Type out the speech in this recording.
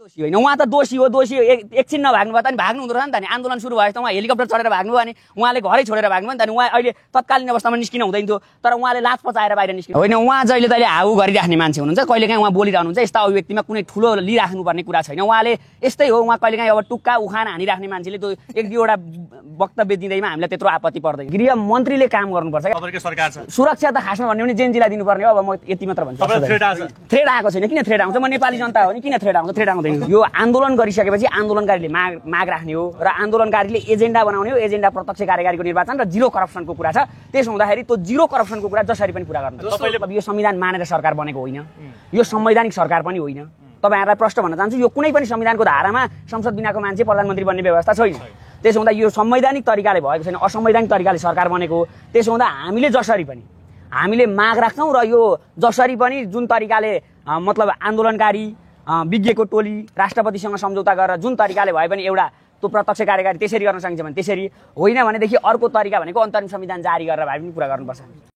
दोषी होइन, उहाँ त दोषी हो। एकछिन नभाग्नु भयो त नि भाग्नु हुँदो रहेछ नि त नि। आन्दोलन सुरु भएछ त उहाँ हेलिकप्टर चढेर भाग्नु भयो अनि उहाँले घरै छोडेर भाग्नु भयो नि त नि। उहाँ अहिले तत्कालीन अवस्थामा निस्किन हुँदैन थियो, तर उहाँले लाज पचाएर बाहिर निस्किनु होइन। उहाँ जहिले तहिले हाउ गरिराख्ने मान्छे हुनुहुन्छ, कहिलेकाहीँ उहाँ बोलिरहनुहुन्छ। यस्ता अभिव्यक्तिमा कुनै ठुलो लिइराख्नुपर्ने कुरा छैन। उहाँले यस्तै हो, उहाँ कहिलेकाहीँ अब टुक्का उखान हानिराख्ने मान्छेले त्यो एक दुईवटा वक्तव्य दिँदैमा हामीलाई त्यत्रो आपत्ति पर्दैन। गृह मन्त्रीले काम गर्नुपर्छ। सरकार छ, सुरक्षा त खासमा भन्यो भने जेनजीलाई दिनुपर्ने हो। अब म यति मात्र भन्छु। थ्रेड आएको छैन, किन थ्रेड आउँछ? म नेपाली जनता हो नि, किन थ्रेड आउँछ? थ्रेड आउँदैन। यो आन्दोलन गरिसकेपछि आन्दोलनकारीले माग राख्ने हो र आन्दोलनकारीले एजेन्डा बनाउने हो। एजेन्डा प्रत्यक्ष कार्यकारीको निर्वाचन र जिरो करप्सनको कुरा छ। त्यसो हुँदाखेरि त्यो जिरो करप्सनको कुरा जसरी पनि पुरा गर्नु। यो संविधान मानेर सरकार बनेको होइन, यो संवैधानिक सरकार पनि होइन। तपाईहरुलाई प्रश्न भन्न चाहन्छु, यो कुनै पनि संविधानको धारामा संसद बिनाको मान्छे प्रधानमन्त्री बन्ने व्यवस्था छैन। त्यसो हुँदा यो संवैधानिक तरिकाले भएको छैन, असंवैधानिक तरिकाले सरकार बनेको हो। त्यसो हुँदा हामीले जसरी पनि हामीले माग राख्छौं र यो जसरी पनि जुन तरिकाले मतलब आन्दोलनकारी विज्ञको टोली राष्ट्रपतिसँग सम्झौता गरेर जुन तरिकाले भए पनि एउटा त्यो प्रत्यक्ष कार्यकारी त्यसरी गर्न सकिन्छ भने त्यसरी, होइन भनेदेखि अर्को तरिका भनेको अन्तरिम संविधान जारी गरेर भए पनि पुरा गर्नुपर्छ।